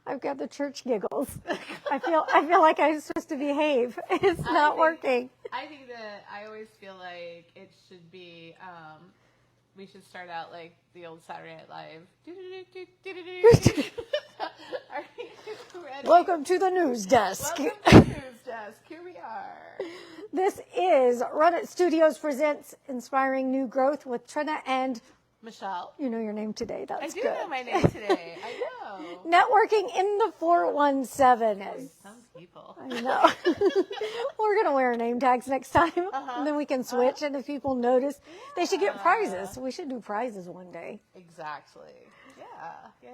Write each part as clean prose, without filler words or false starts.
I've got the church giggles. I feel like I'm supposed to behave. It's not working. I think that I always feel like it should be, we should start out like the old Saturday Night Live. Are you ready? Welcome to the news desk. Welcome to the news desk. Here we are. This is Run It Studios presents Inspiring New Growth with Trina and Michelle. you know your name today. That's I do good. know my name today. I know. Networking in the 417. Some people. I know. We're going to wear name tags next time. And then we can switch. And if people notice, they should get prizes. We should do prizes one day. Exactly. Yeah.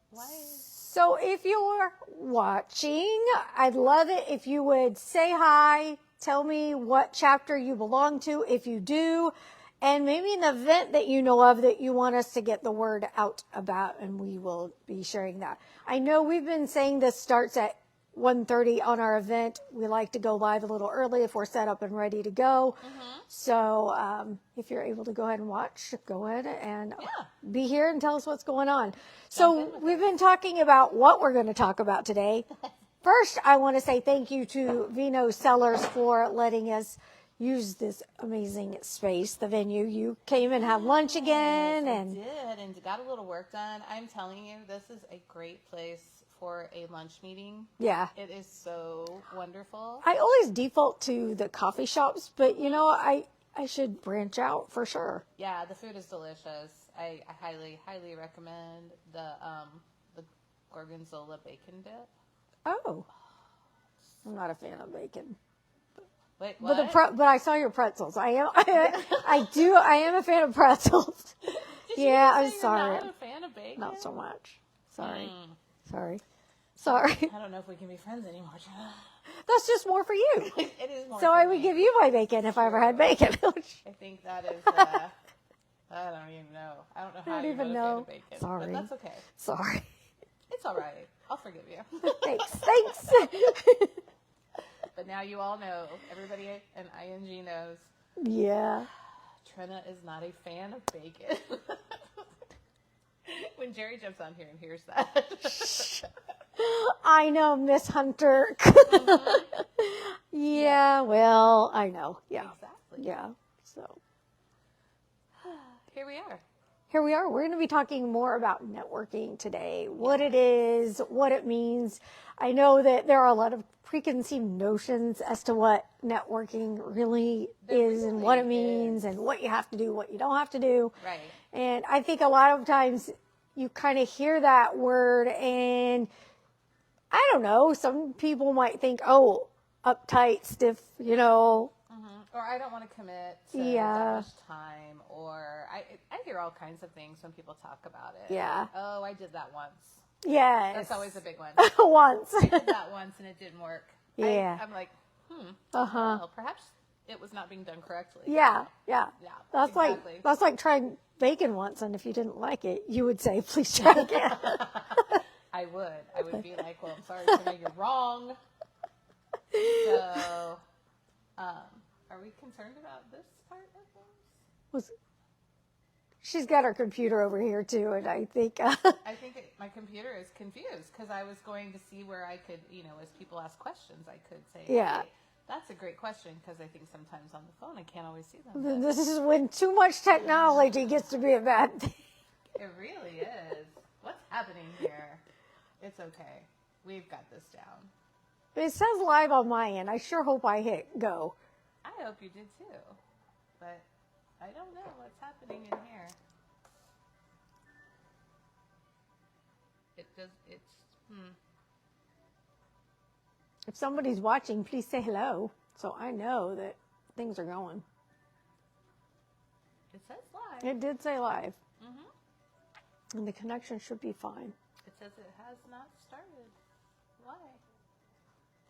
Why? So if you're watching, I'd love it if you would say hi, tell me what chapter you belong to, if you do, and maybe an event that you know of that you want us to get the word out about, and we will be sharing that. I know we've been saying this starts at 1:30 on our event. We like to go live a little early if we're set up and ready to go. So if you're able to go ahead and watch, go ahead and be here and tell us what's going on. So we've been talking about what we're going to talk about today. First, I want to say thank you to Vino Cellars for letting us use this amazing space, the venue. You came and had lunch again. I did, and got a little work done. I'm telling you, this is a great place for a lunch meeting. Yeah. It is so wonderful. I always default to the coffee shops, but you know, I should branch out for sure. Yeah, the food is delicious. I highly recommend the gorgonzola bacon dip. Oh. I'm not a fan of bacon. Wait, what? But I saw your pretzels. I am a fan of pretzels. Yeah, I'm sorry. You're not a fan of bacon? Not so much. Sorry. I don't know if we can be friends anymore, Jenna. That's just more for you. It is more So for I would me. give you my bacon if I ever had bacon. I think that is, I don't even know. I don't know how you're not a fan of bacon. Sorry. But that's okay. Sorry. It's all right. I'll forgive you. Thanks. But now you all know, everybody in ING knows, Yeah. Trina is not a fan of bacon. When Jerry jumps on here and hears that. I know, Miss Hunter. Yeah, well, I know. Yeah. Exactly. Yeah. So Here we are. here we are. We're going to be talking more about networking today, what it is, what it means. I know that there are a lot of preconceived notions as to what networking really is and what it means and what you have to do, what you don't have to do. Right. And I think a lot of times you kind of hear that word and I don't know, some people might think, oh, uptight, stiff, you know. Or I don't want to commit to that much time. Or I hear all kinds of things when people talk about it. Yeah. Oh, I did that once. Yes. That's always a big one. Once. I did that once and it didn't work. Yeah. I'm like, well, perhaps it was not being done correctly. Yeah. That's exactly. like trying bacon once, and if you didn't like it, you would say, please try again. I would be like, well, I'm sorry, Trina, you're wrong. So, are we concerned about this part of things? She's got her computer over here too, and I think I think my computer is confused because I was going to see where I could, as people ask questions, I could say, Yeah. hey, that's a great question, because I think sometimes on the phone I can't always see them. this is when too much technology gets to be a bad thing. It really is. What's happening here? It's okay. We've got this down. It says live on my end. I sure hope I hit go. I hope you did too. But I don't know what's happening in here. If somebody's watching, please say hello so I know that things are going. It says live. It did say live. And the connection should be fine. It says it has not started. Why?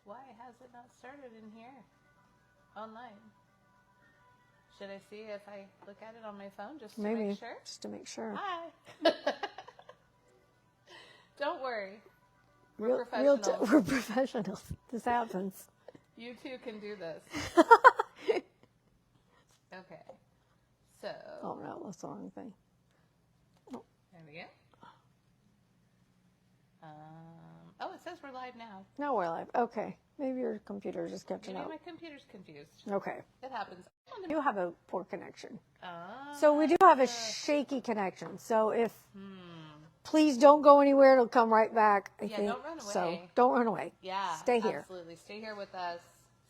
Why has it not started in here? Online. Should I see if I look at it on my phone just to make sure? Just to make sure. Hi. Don't worry. We're professionals. We're professionals. This happens. You too can do this. Okay. So. Oh no, that's the wrong thing. There we go. Oh, it says we're live now. No, we're live. Okay. Maybe your computer just catching Maybe up. my computer's confused. Okay. It happens. We do have a poor connection. Ah. So we do have a shaky connection. So if, please don't go anywhere. It'll come right back. I think. don't run So away. don't run away. Yeah. Stay here. Absolutely. Stay here with us.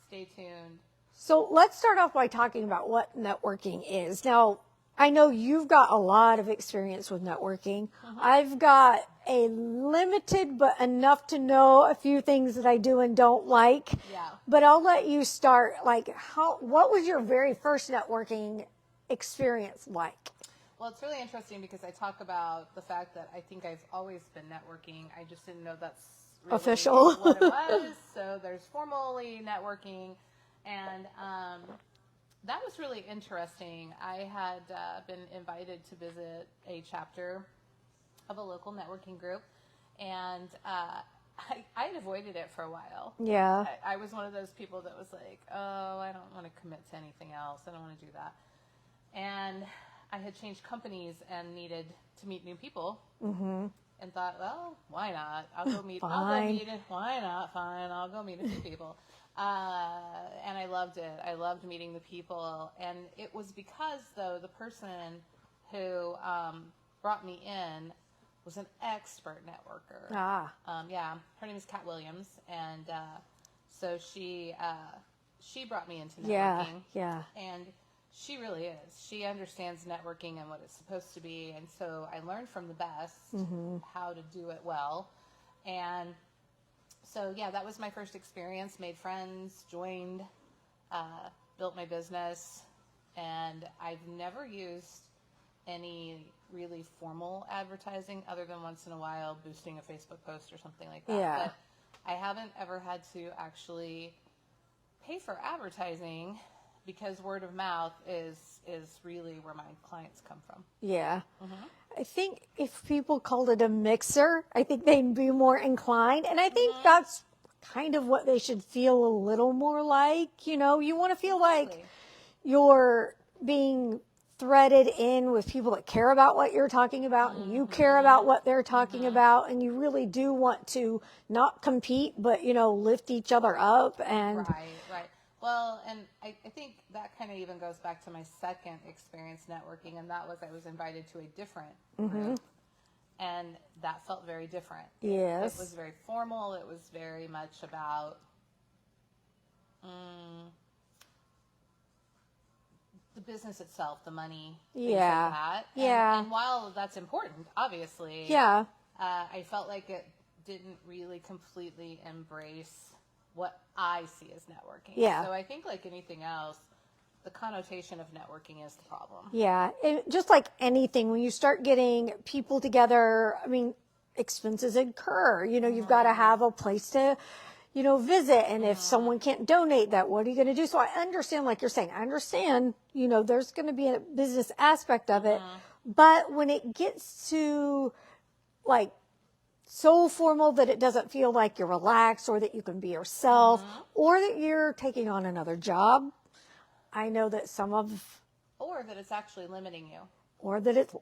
Stay tuned. So let's start off by talking about what networking is. Now, I know you've got a lot of experience with networking. I've got a limited but enough to know a few things that I do and don't like. Yeah. But I'll let you start. Like, what was your very first networking experience like? Well, it's really interesting because I talk about the fact that I think I've always been networking. I just didn't know that's really Official. what it was. So there's formally networking. And that was really interesting. I had been invited to visit a chapter of a local networking group, and I had avoided it for a while. Yeah. I was one of those people that was like, oh, I don't want to commit to anything else. I don't want to do that. And I had changed companies and needed to meet new people. Mm-hmm. And thought, well, why not? I'll go meet. Why not? Fine, I'll go meet a few people. And I loved it. I loved meeting the people. And it was because, though, the person who brought me in was an expert networker. Ah. Yeah, her name is Kat Williams, and so she brought me into networking. Yeah. And she really is. She understands networking and what it's supposed to be, and so I learned from the best how to do it well. And so, yeah, that was my first experience. Made friends, joined, built my business, and I've never used any really formal advertising other than once in a while boosting a Facebook post or something like that. Yeah. But I haven't ever had to actually pay for advertising because word of mouth is really where my clients come from. Yeah. I think if people called it a mixer, I think they'd be more inclined. And I think that's kind of what they should feel a little more like. You know, you want to feel like you're being threaded in with people that care about what you're talking about and you care about what they're talking about. And you really do want to not compete, but, you know, lift each other up. And Right. Well, and I think that kind of even goes back to my second experience networking, and that was I was invited to a different group, and that felt very different. Yes. It was very formal. It was very much about the business itself, the money, things like that. And while that's important, obviously, I felt like it didn't really completely embrace what I see as networking. Yeah. So I think like anything else, the connotation of networking is the problem. Yeah. And just like anything, when you start getting people together, I mean, expenses incur. You know, you've got to have a place to, you know, visit. And if someone can't donate that, what are you going to do? So I understand, like you're saying, I understand, you know, there's going to be a business aspect of it. But when it gets to like so formal that it doesn't feel like you're relaxed or that you can be yourself or that you're taking on another job, I know that some of, or that it's actually limiting you. or that it's,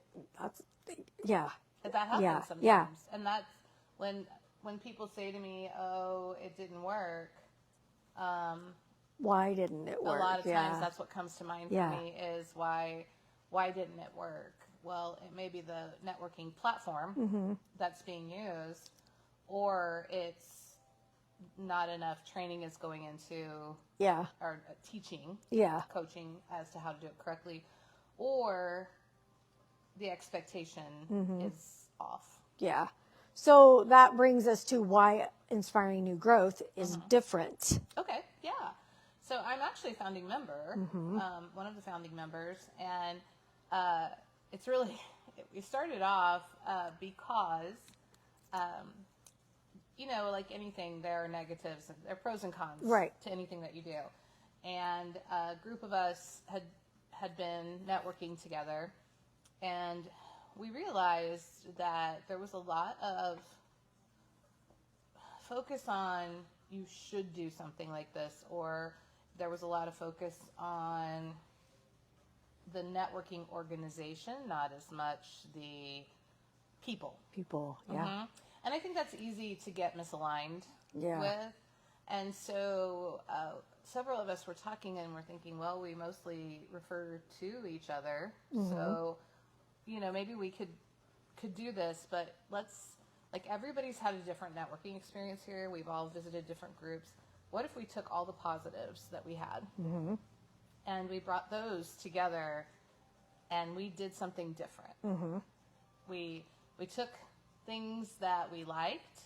yeah. That happens sometimes. Yeah. And that's when people say to me, oh, it didn't work. Why didn't it work? A lot of times that's what comes to mind for Yeah. me is why didn't it work? Well, it may be the networking platform that's being used, or it's not enough training is going into or teaching, coaching as to how to do it correctly, or the expectation is off. Yeah. So that brings us to why Inspiring New Growth is different. Okay, yeah. So I'm actually a founding member, one of the founding members, and it's really, we started off because, you know, like anything, there are negatives, there are pros and cons to anything that you do. And a group of us had been networking together, and we realized that there was a lot of focus on you should do something like this, or there was a lot of focus on the networking organization, not as much the people. People, yeah. And I think that's easy to get misaligned Yeah. with. And so several of us were talking and we're thinking, well, we mostly refer to each other. So, maybe we could do this, but everybody's had a different networking experience here. We've all visited different groups. What if we took all the positives that we had and we brought those together and we did something different? We took things that we liked,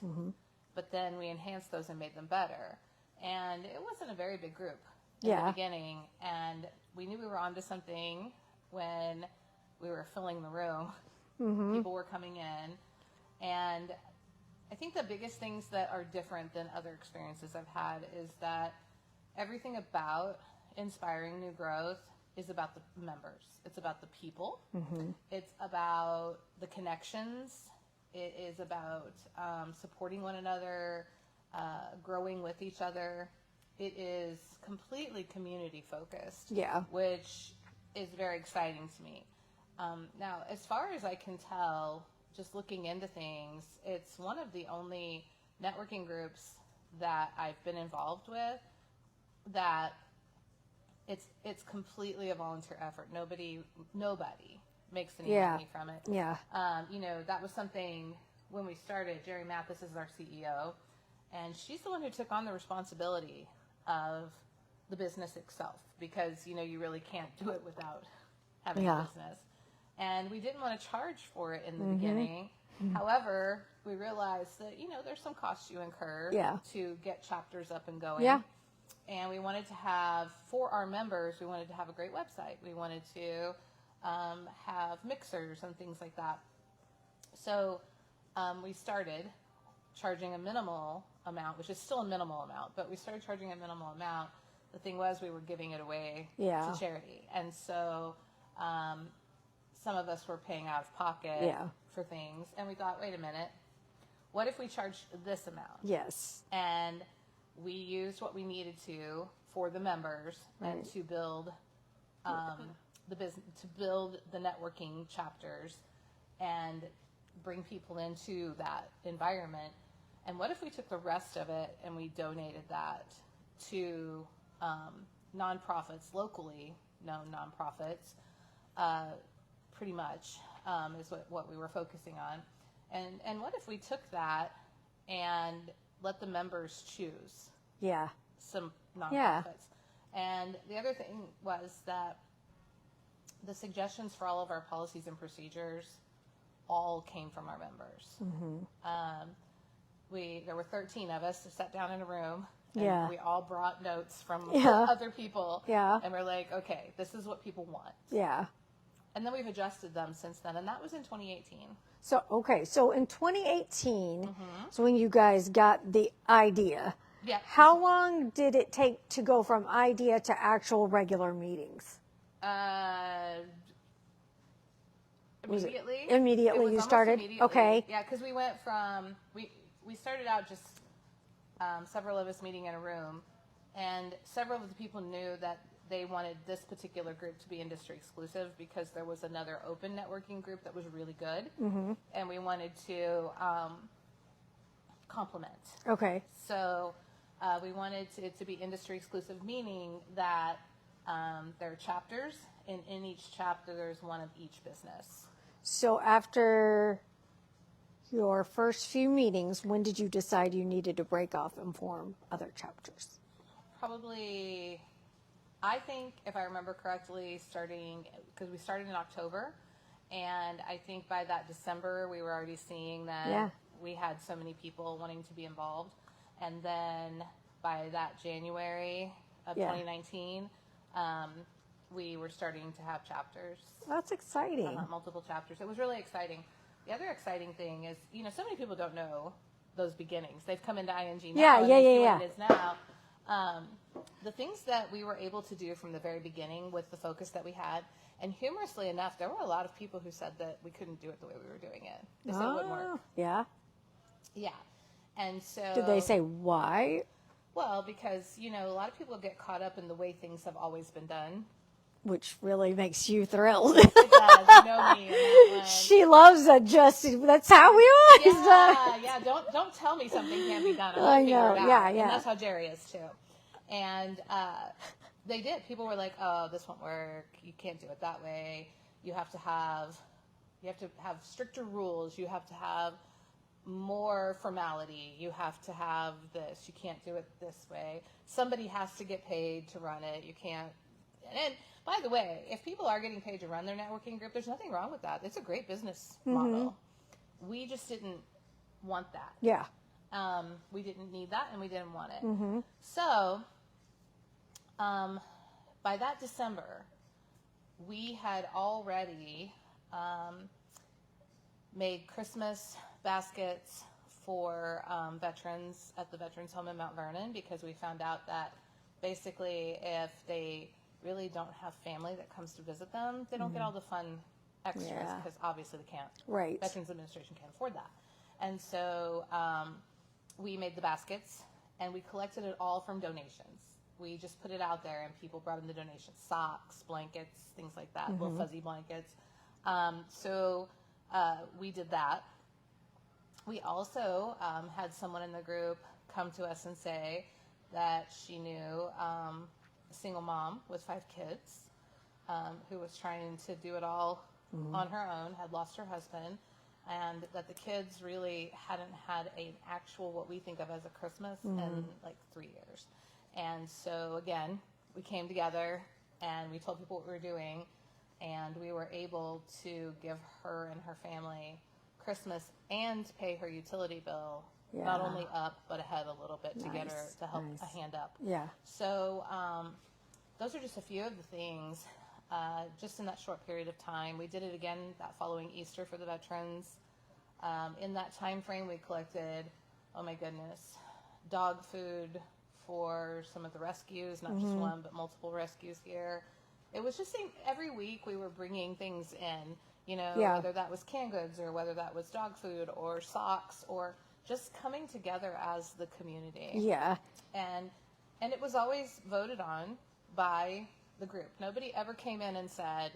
but then we enhanced those and made them better. And it wasn't a very big group in the beginning, and we knew we were onto something when we were filling the room. People were coming in, and I think the biggest things that are different than other experiences I've had is that everything about inspiring new growth is about the members. It's about the people. It's about the connections. It is about supporting one another, growing with each other. It is completely community focused, which is very exciting to me. Now, as far as I can tell, just looking into things, it's one of the only networking groups that I've been involved with that it's completely a volunteer effort. Nobody makes any money from it. That was something when we started. Jerry Mathis is our CEO, and she's the one who took on the responsibility of the business itself, because you really can't do it without having a business. And we didn't want to charge for it in the beginning. However, we realized that there's some costs you incur to get chapters up and going. And we wanted to have, for our members, we wanted to have a great website. We wanted to have mixers and things like that. So we started charging a minimal amount, which is still a minimal amount, but we started charging a minimal amount. The thing was, we were giving it away to charity. And so some of us were paying out of pocket for things. And we thought, wait a minute, what if we charged this amount? Yes. And we used what we needed to for the members and to build the business, to build the networking chapters and bring people into that environment. And what if we took the rest of it and we donated that to nonprofits, locally known nonprofits, pretty much is what we were focusing on. And what if we took that and let the members choose some nonprofits? And the other thing was that the suggestions for all of our policies and procedures all came from our members. There were 13 of us who sat down in a room, and we all brought notes from other people, and we're like, okay, this is what people want. And then we've adjusted them since then, and that was in 2018. So in 2018, so when you guys got the idea, Yeah. how long did it take to go from idea to actual regular meetings? Immediately. Immediately It was you almost started? immediately. Okay. Yeah, because we went from we started out just several of us meeting in a room, and several of the people knew that they wanted this particular group to be industry exclusive because there was another open networking group that was really good, and we wanted to complement. Okay. So we wanted it to be industry exclusive, meaning that there are chapters, and in each chapter there's one of each business. So after your first few meetings, when did you decide you needed to break off and form other chapters? Probably, I think, if I remember correctly, because we started in October, and I think by that December we were already seeing that we had so many people wanting to be involved. And then by that January of 2019, we were starting to have chapters. That's exciting. Multiple chapters. It was really exciting. The other exciting thing is, so many people don't know those beginnings. They've come into ING now and they see what it is now. The things that we were able to do from the very beginning with the focus that we had, and humorously enough, there were a lot of people who said that we couldn't do it the way we were doing it. They said it wouldn't work. Yeah. Yeah. And so... Did they say why? Well, because, a lot of people get caught up in the way things have always been done. which really makes you thrilled. It does. You know me in that one. She loves adjusting. That's how we always Yeah. Don't tell me something can't be done. I'm I gonna figure know. it out. Yeah. And that's how Jerry is too. And they did. People were like, "Oh, this won't work. You can't do it that way. You have to have stricter rules. You have to have more formality. You have to have this. You can't do it this way. Somebody has to get paid to run it. You can't." And by the way, if people are getting paid to run their networking group, there's nothing wrong with that. It's a great business model. We just didn't want that. Yeah. We didn't need that, and we didn't want it. So, by that December, we had already made Christmas baskets for veterans at the Veterans Home in Mount Vernon, because we found out that basically if they really don't have family that comes to visit them, they don't get all the fun extras, Yeah. because obviously they can't. Right. Veterans Administration can't afford that. And so we made the baskets, and we collected it all from donations. We just put it out there, and people brought in the donations: socks, blankets, things like that, little fuzzy blankets. So we did that. We also had someone in the group come to us and say that she knew a single mom with 5 kids who was trying to do it all on her own, had lost her husband, and that the kids really hadn't had an actual, what we think of as a Christmas in like 3 years. And so again, we came together and we told people what we were doing, and we were able to give her and her family Christmas and pay her utility bill, not only up but ahead a little bit, to get her to help a hand up. Yeah. So those are just a few of the things just in that short period of time. We did it again that following Easter for the veterans. In that time frame, we collected, oh my goodness, dog food for some of the rescues, not just one, but multiple rescues here. It was just every week we were bringing things in, whether that was canned goods or whether that was dog food or socks, or just coming together as the community. Yeah. And it was always voted on by the group. Nobody ever came in and said,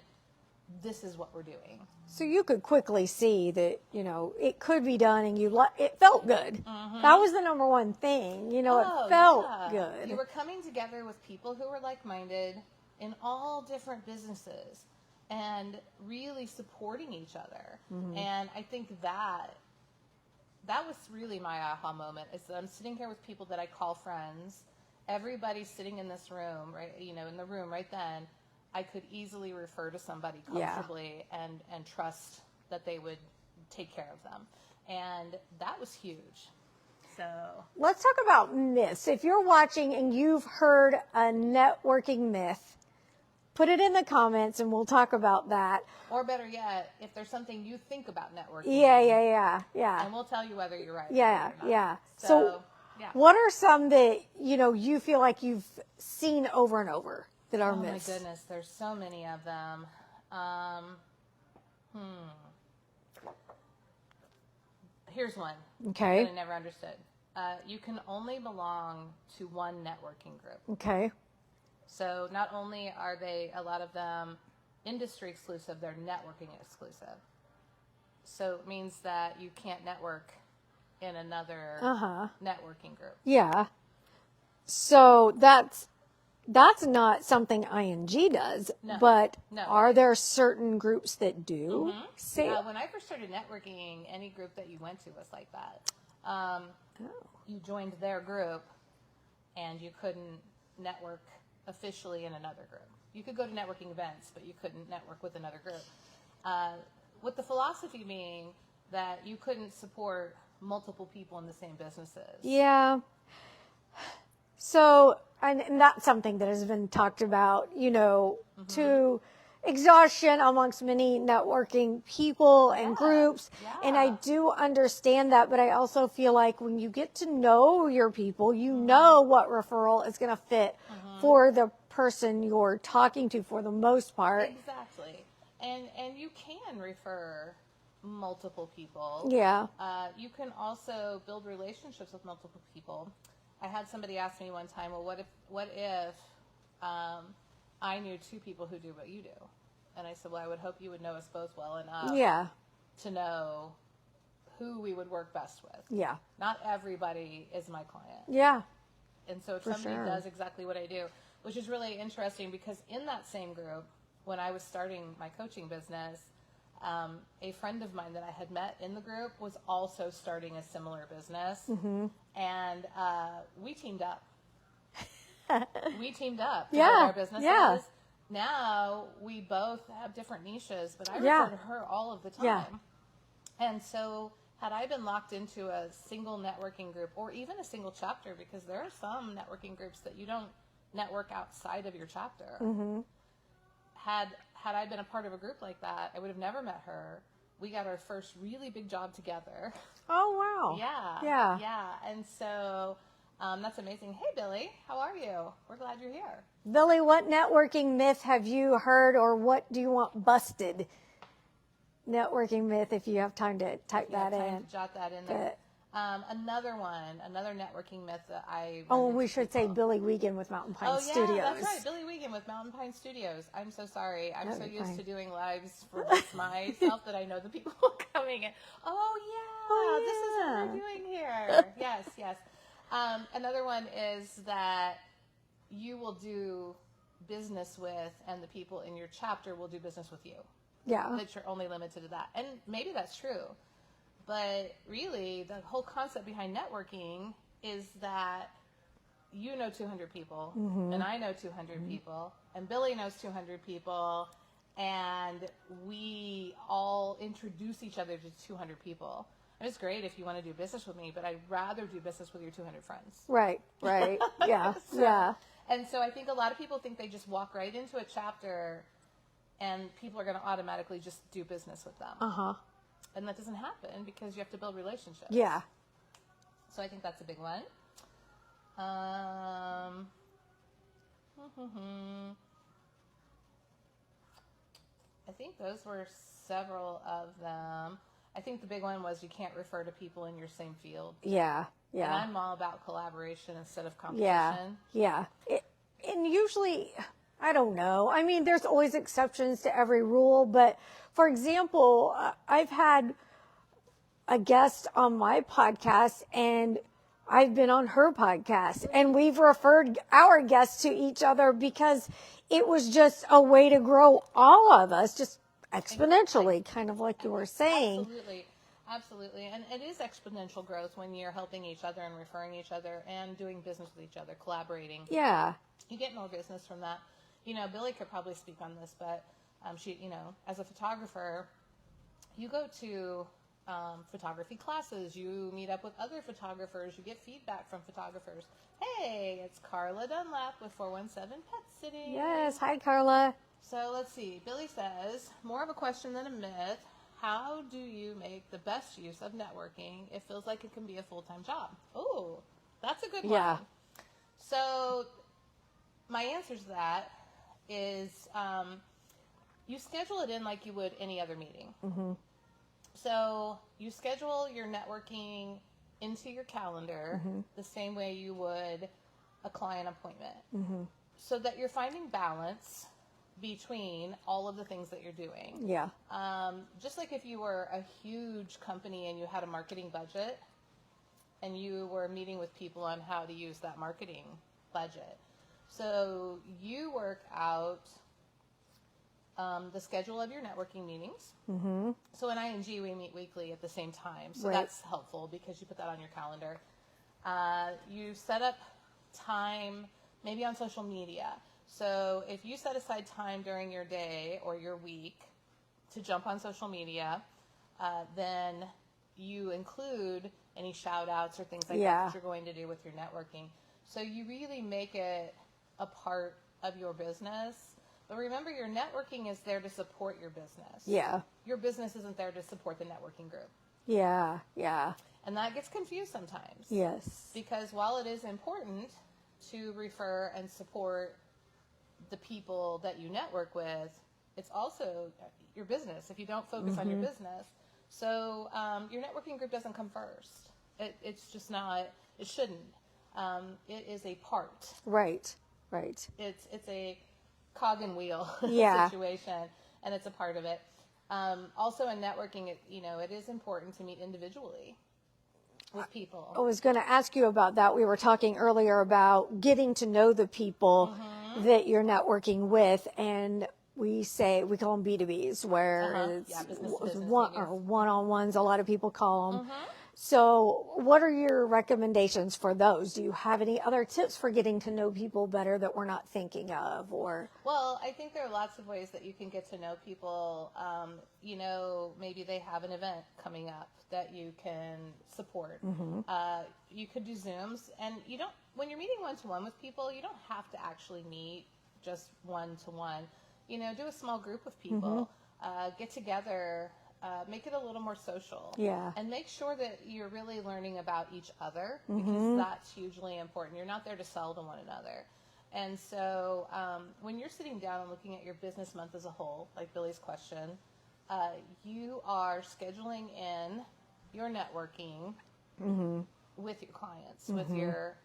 this is what we're doing. So you could quickly see that, it could be done, and it felt good. That was the number one thing. It felt good. You were coming together with people who were like-minded in all different businesses and really supporting each other. And I think that was really my aha moment, is that I'm sitting here with people that I call friends. Everybody's sitting in this room, right? In the room right then. I could easily refer to somebody comfortably and trust that they would take care of them. And that was huge. So let's talk about myths. If you're watching and you've heard a networking myth, put it in the comments and we'll talk about that. Or better yet, if there's something you think about networking. Yeah. And we'll tell you whether you're right. Yeah. So yeah. What are some that, you feel like you've seen over and over that are myths? Oh my goodness, there's so many of them. Here's one. Okay. That I never understood. You can only belong to one networking group. Okay. So not only are a lot of them industry exclusive, they're networking exclusive. So it means that you can't network in another networking group. Yeah. So that's not something ING does, but are there certain groups that do? When I first started networking, any group that you went to was like that. You joined their group, and you couldn't network officially in another group. You could go to networking events, but you couldn't network with another group. With the philosophy being that you couldn't support multiple people in the same businesses. Yeah. So, and that's something that has been talked about, to exhaustion amongst many networking people and groups. Yeah. And I do understand that, but I also feel like when you get to know your people, you know what referral is going to fit for the person you're talking to for the most part. Exactly. And you can refer multiple people. Yeah. You can also build relationships with multiple people. I had somebody ask me one time, well, what if I knew two people who do what you do. And I said, well, I would hope you would know us both well enough Yeah. to know who we would work best with. Yeah. Not everybody is my client. Yeah. And so if For somebody sure. does exactly what I do, which is really interesting because in that same group, when I was starting my coaching business, a friend of mine that I had met in the group was also starting a similar business. Mm-hmm. And we teamed up. We teamed up to Yeah, build our businesses. yeah. Now we both have different niches, but I Yeah. refer to her all of the time. Yeah. And so had I been locked into a single networking group or even a single chapter, because there are some networking groups that you don't network outside of your chapter. Mm-hmm. Had I been a part of a group like that, I would have never met her. We got our first really big job together. Oh, wow. Yeah. Yeah. Yeah. And so that's amazing. Hey, Billy, how are you? We're glad you're here. Billy, what networking myth have you heard, or what do you want busted? Networking myth, if you have time to type You have that time in. to jot that in there. Another networking myth that I... Oh, run we into should say people. Billy Wiegand with Mountain Pine Studios. Oh, yeah, that's right. Billy Wiegand with Mountain Pine Studios. I'm so sorry. I'm That'd so be used fine. to doing lives for just myself that I know the people coming in. Oh, yeah. This is what we're doing here. Yes, yes. Another one is that you will do business with, and the people in your chapter will do business with you. Yeah. That you're only limited to that. And maybe that's true. But really, the whole concept behind networking is that you know 200 people, Mm-hmm. and I know 200 people, and Billy knows 200 people, and we all introduce each other to 200 people. And it's great if you want to do business with me, but I'd rather do business with your 200 friends. Right, right. Yeah, So- yeah. And so I think a lot of people think they just walk right into a chapter and people are going to automatically just do business with them. Uh-huh. And that doesn't happen because you have to build relationships. Yeah. So I think that's a big one. I think those were several of them. I think the big one was you can't refer to people in your same field. Yeah, And yeah. I'm all about collaboration instead of competition. Yeah, yeah. And usually, I don't know. I mean, there's always exceptions to every rule. But for example, I've had a guest on my podcast and I've been on her podcast, and we've referred our guests to each other because it was just a way to grow all of us, just exponentially, kind of like you were saying. Absolutely. Absolutely. And it is exponential growth when you're helping each other and referring each other and doing business with each other, collaborating. Yeah. You get more business from that. You know, Billy could probably speak on this, but she, you know, as a photographer, you go to photography classes, you meet up with other photographers, you get feedback from photographers. Hey, it's Carla Dunlap with 417 Pet Sitting. Yes. Hi, Carla. So let's see. Billy says, more of a question than a myth. How do you make the best use of networking? It feels like it can be a full-time job. Oh, that's a good one. Yeah. So my answer to that is you schedule it in like you would any other meeting. Mm-hmm. So you schedule your networking into your calendar the same way you would a client appointment. Mm-hmm. So that you're finding balance between all of the things that you're doing. Yeah. Just like if you were a huge company and you had a marketing budget and you were meeting with people on how to use that marketing budget. So you work out the schedule of your networking meetings. Mm-hmm. So in ING, we meet weekly at the same time. So Right. that's helpful because you put that on your calendar. You set up time maybe on social media. So if you set aside time during your day or your week to jump on social media, then you include any shout outs or things like Yeah. that you're going to do with your networking. So you really make it a part of your business. But remember, your networking is there to support your business. Yeah. Your business isn't there to support the networking group. Yeah. Yeah. And that gets confused sometimes. Yes. Because while it is important to refer and support the people that you network with, it's also your business if you don't focus on your business. So your networking group doesn't come first. It's just not, it shouldn't. It is a part. Right. Right. It's a cog and wheel Yeah. situation, and it's a part of it. Also in networking, it is important to meet individually with people. I was going to ask you about that. We were talking earlier about getting to know the people that you're networking with, and we call them B2Bs, where it's business to business one-on-ones. A lot of people call them. So what are your recommendations for those? Do you have any other tips for getting to know people better that we're not thinking of? Or Well, I think there are lots of ways that you can get to know people. Maybe they have an event coming up that you can support. You could do Zooms, and when you're meeting one-to-one with people, you don't have to actually meet just one-to-one. Do a small group of people, get together. Make it a little more social. Yeah. And make sure that you're really learning about each other, because that's hugely important. You're not there to sell to one another. And so when you're sitting down and looking at your business month as a whole, like Billy's question, you are scheduling in your networking with your clients, with your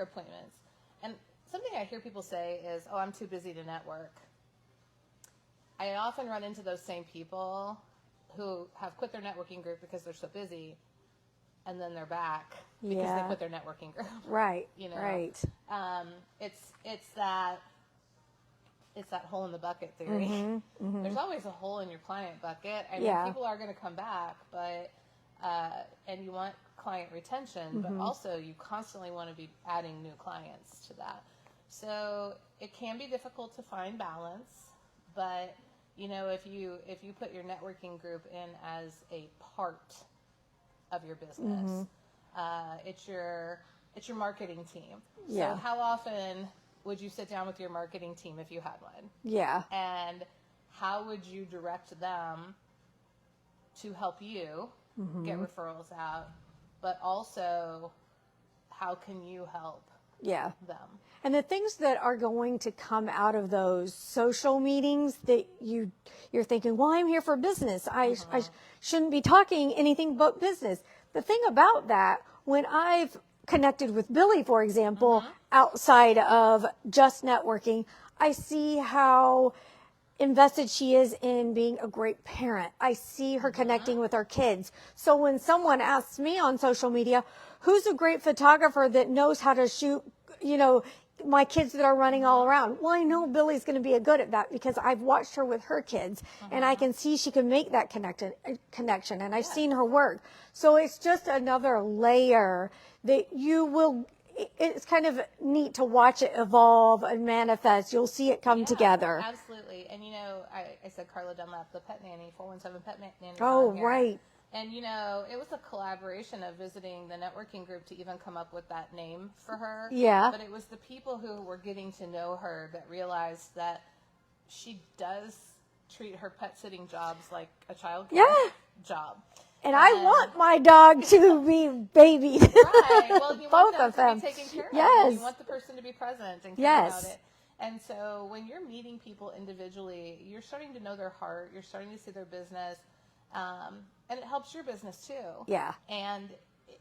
appointments. And something I hear people say is, "Oh, I'm too busy to network." I often run into those same people who have quit their networking group because they're so busy, and then they're back because they quit their networking group. Right. Right. It's that hole in the bucket theory. There's always a hole in your client bucket. I mean, people are going to come back, but and you want client retention, but also you constantly want to be adding new clients to that. So it can be difficult to find balance, but if you put your networking group in as a part of your business, it's your marketing team. Yeah. So how often would you sit down with your marketing team if you had one? Yeah. And how would you direct them to help you get referrals out, but also how can you help them? And the things that are going to come out of those social meetings that you're thinking, well, I'm here for business. I shouldn't be talking anything but business. The thing about that, when I've connected with Billy, for example, outside of just networking, I see how invested she is in being a great parent. I see her connecting with our kids. So when someone asks me on social media, who's a great photographer that knows how to shoot, my kids that are running all around? Well, I know Billy's going to be good at that because I've watched her with her kids, and I can see she can make that connection, and I've seen her work. So it's just another layer that it's kind of neat to watch it evolve and manifest. You'll see it come together. Absolutely. And I said Carla Dunlap, the pet nanny, 417 Pet Nanny. Oh, right. And it was a collaboration of visiting the networking group to even come up with that name for her. Yeah. But it was the people who were getting to know her that realized that she does treat her pet sitting jobs like a child care job. And I want my dog to be babied. Right. Well, you Both want them of to be taken care of. Yes. You want the person to be present and care about it. And so when you're meeting people individually, you're starting to know their heart. You're starting to see their business. And it helps your business too. Yeah. And,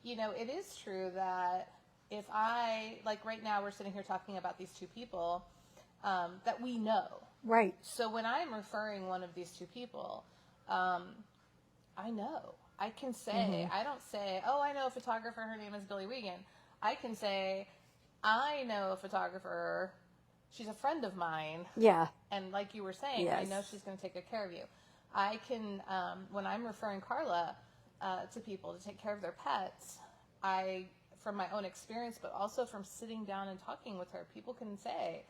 it is true that if like right now we're sitting here talking about these two people that we know. Right. So when I'm referring one of these two people, I know. I can say, I don't say, oh, I know a photographer, her name is Billy Wiegand. I can say, I know a photographer, she's a friend of mine. Yeah. And like you were saying, I know she's going to take good care of you. I can, when I'm referring Carla to people to take care of their pets, from my own experience, but also from sitting down and talking with her, people can say,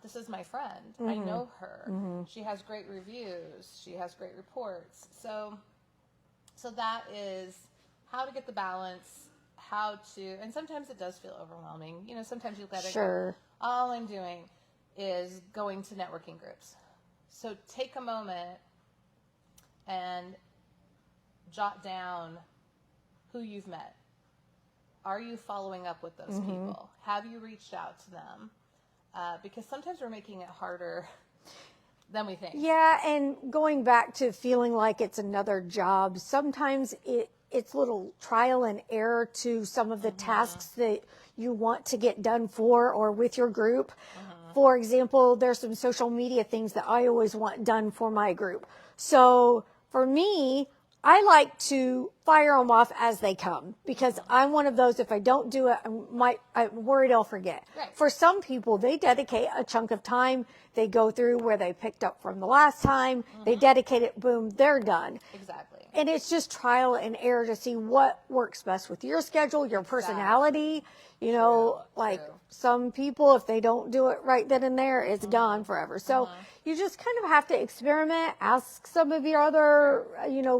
this is my friend. I know her. She has great reviews. She has great reports. So that is how to get the balance, and sometimes it does feel overwhelming. Sometimes you've got to go, all I'm doing is going to networking groups. So take a moment and jot down who you've met. Are you following up with those people? Have you reached out to them? Because sometimes we're making it harder than we think. Yeah, and going back to feeling like it's another job, sometimes it's little trial and error to some of the tasks that you want to get done for or with your group. For example, there's some social media things that I always want done for my group. So for me, I like to fire them off as they come because I'm one of those, if I don't do it, I'm worried I'll forget. Right. For some people, they dedicate a chunk of time. They go through where they picked up from the last time. They dedicate it, boom, they're done. Exactly. And it's just trial and error to see what works best with your schedule, your personality. You know, like some people, if they don't do it right then and there, it's gone forever. So you just kind of have to experiment, ask some of your other,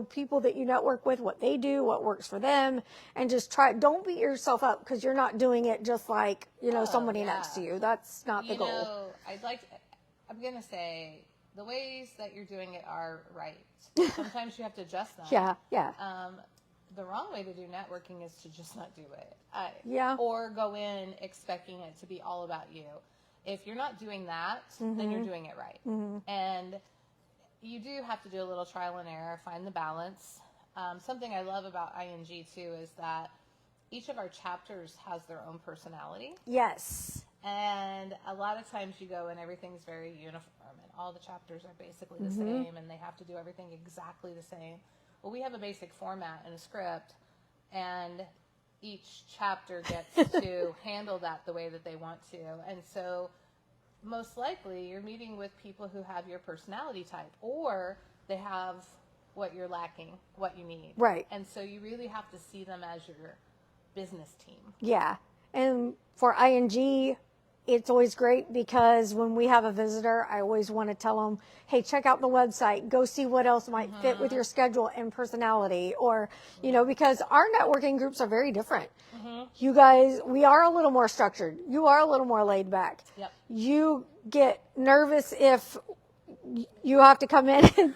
people that you network with what they do, what works for them, and just try. Don't beat yourself up because you're not doing it just like, somebody next to you. That's not the goal. I'm going to say the ways that you're doing it are right. Sometimes you have to adjust them. Yeah. The wrong way to do networking is to just not do it. Yeah. Or go in expecting it to be all about you. If you're not doing that, then you're doing it right. And you do have to do a little trial and error, find the balance. Something I love about ING too is that each of our chapters has their own personality. Yes. And a lot of times you go and everything's very uniform and all the chapters are basically the same and they have to do everything exactly the same. Well, we have a basic format and a script, and each chapter gets to handle that the way that they want to. And so most likely you're meeting with people who have your personality type, or they have what you're lacking, what you need. Right. And so you really have to see them as your business team. Yeah. And for ING, it's always great because when we have a visitor, I always want to tell them, hey, check out the website, go see what else might fit with your schedule and personality. Or, because our networking groups are very different. You guys, we are a little more structured. You are a little more laid back. Yep. You get nervous if you have to come in and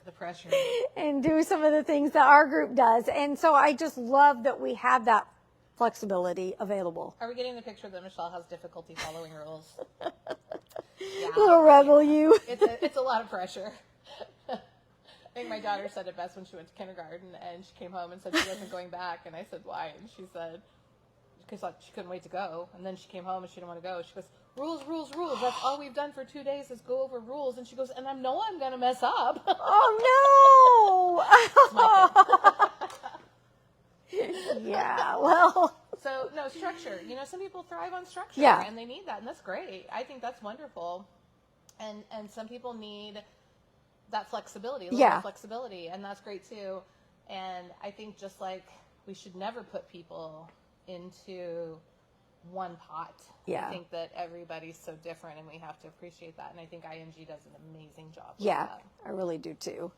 The pressure. and do some of the things that our group does. And so I just love that we have that flexibility available. Are we getting the picture that Michelle has difficulty following rules? Yeah. Little rebel, you. It's a lot of pressure. I think my daughter said it best when she went to kindergarten and she came home and said she wasn't going back. And I said, why? And she said, because she couldn't wait to go. And then she came home and she didn't want to go. She goes, rules, rules, rules. That's all we've done for 2 days is go over rules. And she goes, and I know I'm going to mess up. Oh, no. Yeah, well. So, no, structure. Some people thrive on structure. Yeah. And they need that. And that's great. I think that's wonderful. And some people need that flexibility, a little more flexibility. And that's great, too. And I think just like we should never put people into one pot. Yeah. I think that everybody's so different and we have to appreciate that. And I think ING does an amazing job with that. I really do, too.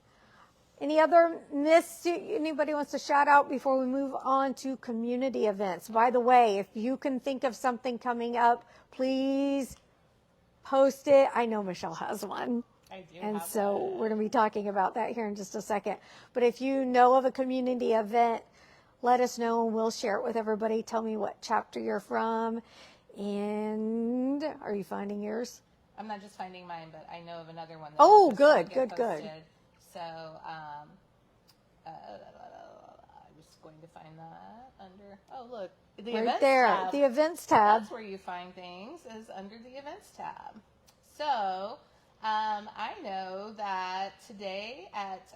Any other myths anybody wants to shout out before we move on to community events? By the way, if you can think of something coming up, please post it. I know Michelle has one. I do. And so we're going to be talking about that here in just a second. But if you know of a community event, let us know and we'll share it with everybody. Tell me what chapter you're from. And are you finding yours? I'm not just finding mine, but I know of another one. Good. So I was going to find that under, look, the Right events there, tab. the events tab. That's where you find things, is under the events tab. So I know that today at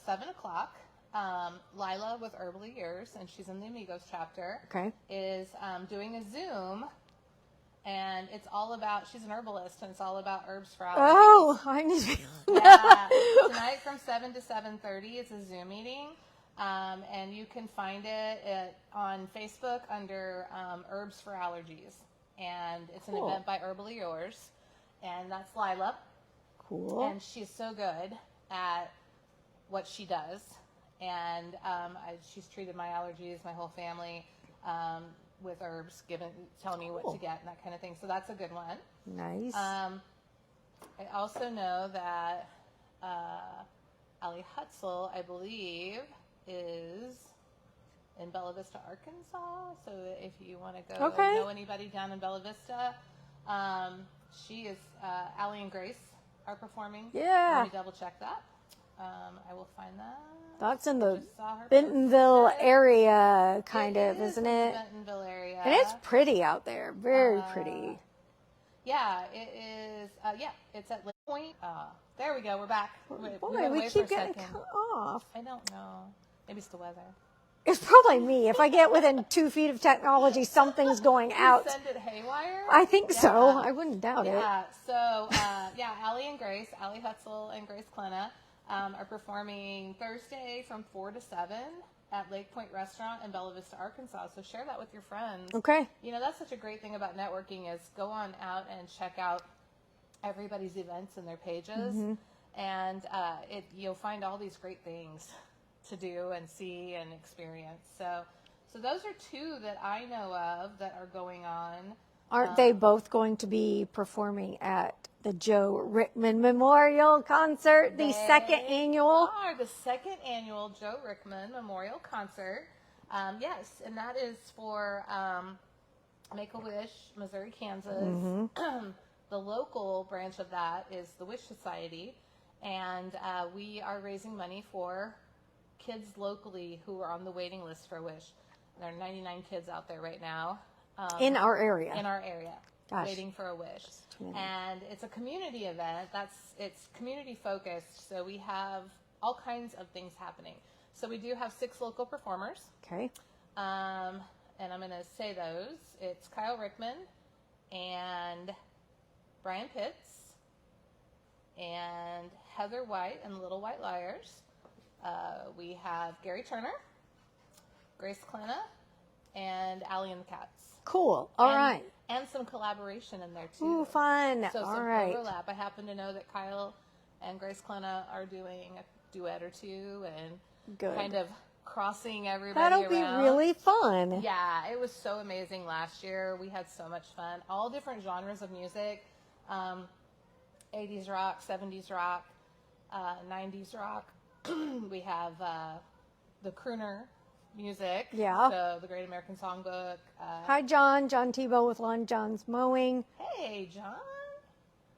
7 o'clock, Lila with Herbally Yours, and she's in the Amigos chapter, is doing a Zoom. And it's all about, she's an herbalist, and it's all about herbs for allergies. Oh, I need to. Yeah. Tonight from 7 to 7:30, it's a Zoom meeting. And you can find it on Facebook under Herbs for Allergies. And it's an event by Herbally Yours. And that's Lila. Cool. And she's so good at what she does. And she's treated my allergies, my whole family, with herbs, telling me what to get and that kind of thing. So that's a good one. Nice. I also know that Allie Hutzel, I believe, is in Bella Vista, Arkansas. So if you want to go know anybody down in Bella Vista, she is, Allie and Grace are performing. Yeah. Let me double check that. I will find that. That's in the Bentonville area, kind of, isn't it? Bentonville area. And it's pretty out there. Very pretty. Yeah, it is. Yeah, it's at Lake Point. There we go. We're back. We Boy, went we away keep for a getting second. cut off. I don't know. Maybe it's the weather. It's probably me. If I get within 2 feet of technology, something's going out. Send it haywire. I think so. Yeah. I wouldn't doubt it. Yeah. So Allie and Grace, Allie Hutzel and Grace Klena, are performing Thursday from 4 to 7 at Lake Point Restaurant in Bella Vista, Arkansas. So share that with your friends. Okay. You know, that's such a great thing about networking is go on out and check out everybody's events and their pages, and you'll find all these great things to do and see and experience. So those are two that I know of that are going on. Aren't they both going to be performing at the Joe Rickman Memorial Concert, the second annual? The second annual Joe Rickman Memorial Concert. Yes, and that is for Make-A-Wish, Missouri, Kansas. The local branch of that is the Wish Society, and we are raising money for kids locally who are on the waiting list for Wish. There are 99 kids out there right now. In our area. Gosh. Waiting for a wish. And it's a community event. It's community focused, so we have all kinds of things happening. So we do have 6 local performers. Okay. And I'm going to say those. It's Kyle Rickman and Brian Pitts and Heather White and Little White Liars. We have Gary Turner, Grace Klena, and Allie and the Cats. Cool. All right. And some collaboration in there too. Ooh, fun. So all some right. overlap. I happen to know that Kyle and Grace Klena are doing a duet or two and Good. kind of crossing everybody That'll around. be really fun. Yeah, it was so amazing last year. We had so much fun. All different genres of music. 80s rock, 70s rock, 90s rock. We have the crooner music. Yeah. So the Great American Songbook. Hi, John. John Tebow with Lon John's Mowing. Hey, John.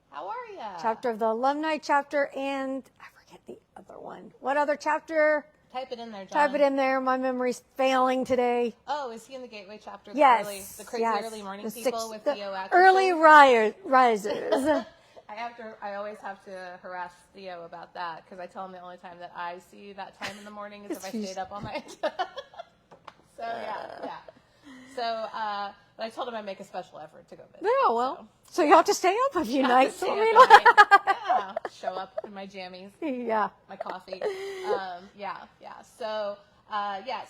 How are ya? Chapter of the alumni chapter, and I forget the other one. What other chapter? Type it in there, John. Type it in there. My memory's failing today. Oh, is he in the Gateway chapter? Yes. The crazy early morning people with Theo Atkinson? Early risers. I always have to harass Theo about that because I tell him the only time that I see that time in the morning is if I stayed up all night. So yeah. So but I told him I'd make a special effort to go visit. Yeah, well, so you have to stay up a few nights. Stay up all night. Yeah, show up in my jammies, Yeah. my coffee. Yeah. So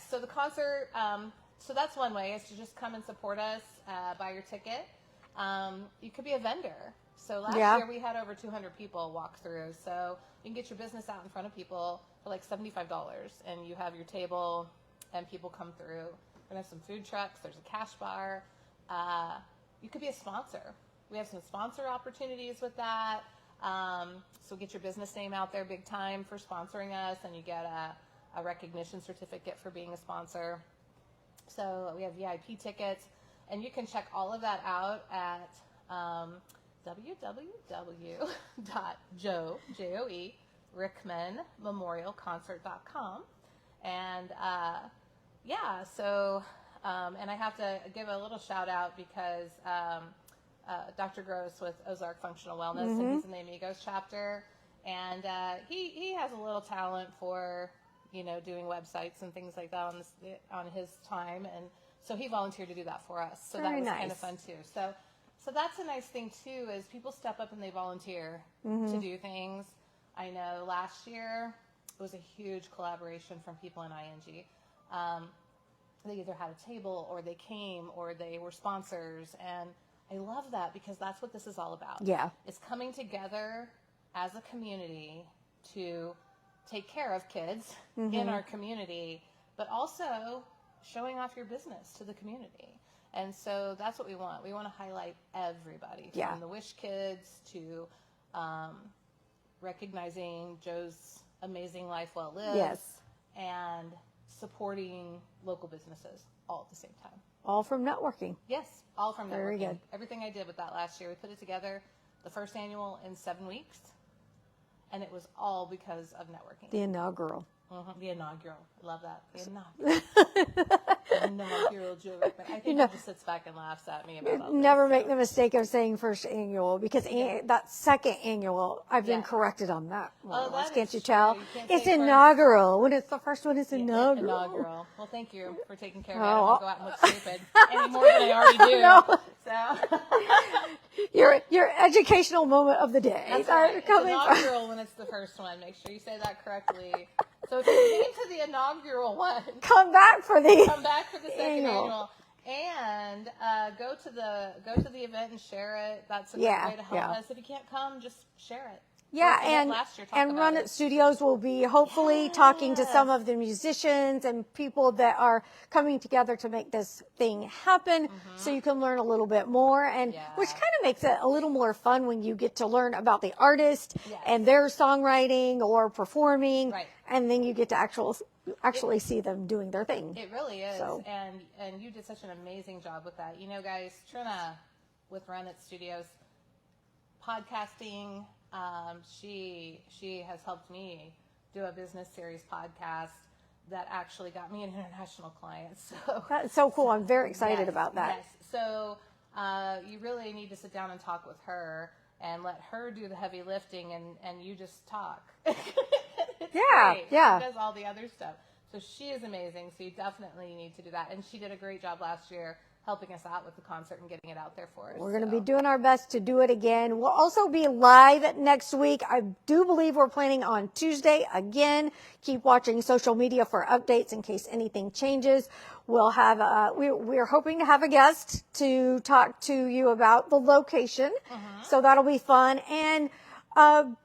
so the concert. So that's one way is to just come and support us, buy your ticket. You could be a vendor. So last year we had over 200 people walk through. So you can get your business out in front of people for like $75, and you have your table, and people come through. We're gonna have some food trucks. There's a cash bar. You could be a sponsor. We have some sponsor opportunities with that. So get your business name out there big time for sponsoring us, and you get a recognition certificate for being a sponsor. So we have VIP tickets, and you can check all of that out at www.rickmanmemorialconcert.com. And and I have to give a little shout out because Dr. Gross with Ozark Functional Wellness, and he's in the Amigos chapter, and he has a little talent for doing websites and things like that on his time, and so he volunteered to do that for us. So Very that was nice. kind of fun too. So that's a nice thing too, is people step up and they volunteer to do things. I know last year it was a huge collaboration from people in ING. They either had a table or they came or they were sponsors, and I love that because that's what this is all about. Yeah. It's coming together as a community to take care of kids in our community, but also showing off your business to the community. And so that's what we want. We want to highlight everybody, from the Wish kids to recognizing Joe's amazing life well lived, Yes. and supporting local businesses all at the same time. All from networking. Yes, all from networking. Very good. Everything I did with that last year, we put it together, the first annual in 7 weeks, and it was all because of networking. The inaugural. The inaugural. I love that. The inaugural joke. But I think he just sits back and laughs at me about all this. Never make the mistake of saying first annual, because that second annual, I've been corrected on that one. that Can't is you true. tell? You can't It's say first. inaugural. When it's the first one, it's inaugural. Inaugural. Well, thank you for taking care of me. I don't want to go out and look stupid any more than I already do. No. So Your educational moment of the day. that's right. It's inaugural when it's the first one. Make sure you say that correctly. So if you came to the inaugural one, Come back for the come back for the second annual. And go to the event and share it. That's a great way to help us. If you can't come, just share it. Yeah, Or if you did last year, talk about Run it. It Studios will be hopefully talking to some of the musicians and people that are coming together to make this thing happen, so you can learn a little bit more, and which kind of makes it a little more fun when you get to learn about the artist and their songwriting or performing, and then you get to actually see them doing their thing. It really is, So. and you did such an amazing job with that. You know, guys, Trina with Run It Studios podcasting. She has helped me do a business series podcast that actually got me an international client. So That's so cool. I'm very excited about that. Yes. So you really need to sit down and talk with her and let her do the heavy lifting, and you just talk. Great. She does all the other stuff. So she is amazing. So you definitely need to do that. And she did a great job last year helping us out with the concert and getting it out there for us. We're going to be doing our best to do it again. We'll also be live next week. I do believe we're planning on Tuesday again. Keep watching social media for updates in case anything changes. We'll have, we're hoping to have a guest to talk to you about the location. So that'll be fun. And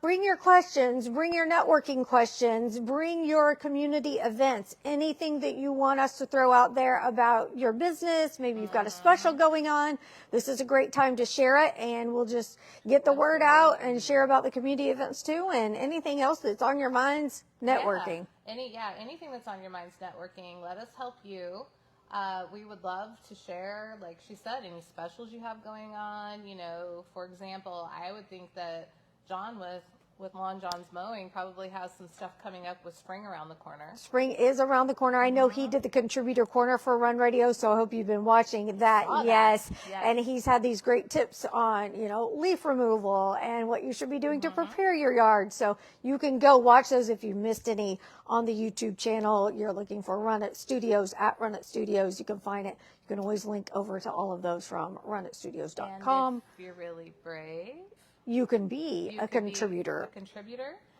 bring your questions, bring your networking questions, bring your community events, anything that you want us to throw out there about your business. Maybe you've got a special going on. This is a great time to share it, and we'll just get the word out and share about the community events too, and anything else that's on your minds, networking. Anything that's on your mind's networking. Let us help you. We would love to share, like she said, any specials you have going on. You know, for example, I would think that John with Lawn John's Mowing probably has some stuff coming up with spring around the corner. Spring is around the corner. I know he did the contributor corner for Run Radio, so I hope you've been watching that. Yes. And he's had these great tips on, leaf removal and what you should be doing to prepare your yard. So you can go watch those if you missed any on the YouTube channel. You're looking for Run It Studios at Run It Studios. You can find it. You can always link over to all of those from runitstudios.com. And if you're really brave, you can be a contributor.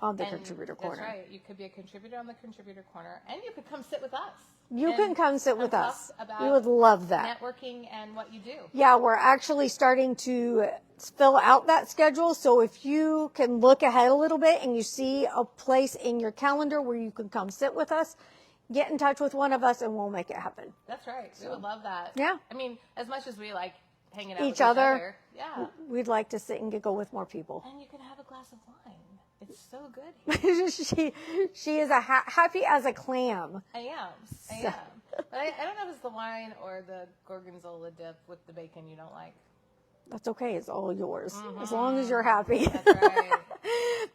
On the and Contributor Corner. That's right. You could be a contributor on the Contributor Corner, and you could come sit with us. You can come sit with us. About We would love that. Networking and what you do. Yeah, we're actually starting to fill out that schedule. So if you can look ahead a little bit and you see a place in your calendar where you can come sit with us, get in touch with one of us and we'll make it happen. That's right. We would love that. Yeah. I mean, as much as we like hanging out Each with each other. other. Yeah. We'd like to sit and giggle with more people. And you can have a glass of wine. It's so good here. she is happy as a clam. I am. But I don't know if it's the wine or the gorgonzola dip with the bacon you don't like. That's okay. It's all yours. As long as you're happy. That's right.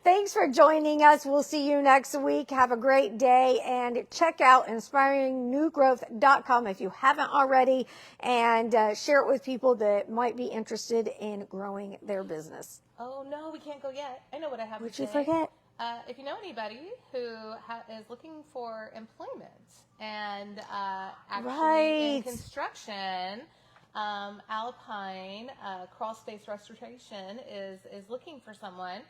Thanks for joining us. We'll see you next week. Have a great day, and check out inspiriringnewgrowth.com if you haven't already, and share it with people that might be interested in growing their business. Oh, no, we can't go yet. I know what I have Would to you say. forget? If you know anybody who is looking for employment and actually in construction, Alpine Crawl Space Restoration is looking for someone.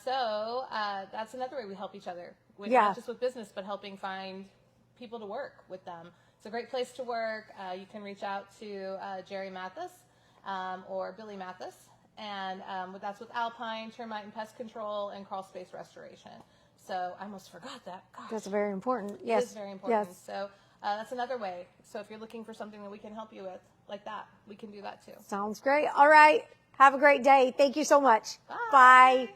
So that's another way we help each other. Not just with business, but helping find people to work with them. It's a great place to work. You can reach out to Jerry Mathis or Billy Mathis. And that's with Alpine, Termite and Pest Control, and Crawl Space Restoration. So I almost forgot that. Gosh. That's very important. Yes. It is very important. Yes. So that's another way. So if you're looking for something that we can help you with, like that, we can do that too. Sounds great. All right. Have a great day. Thank you so much. Bye. Bye.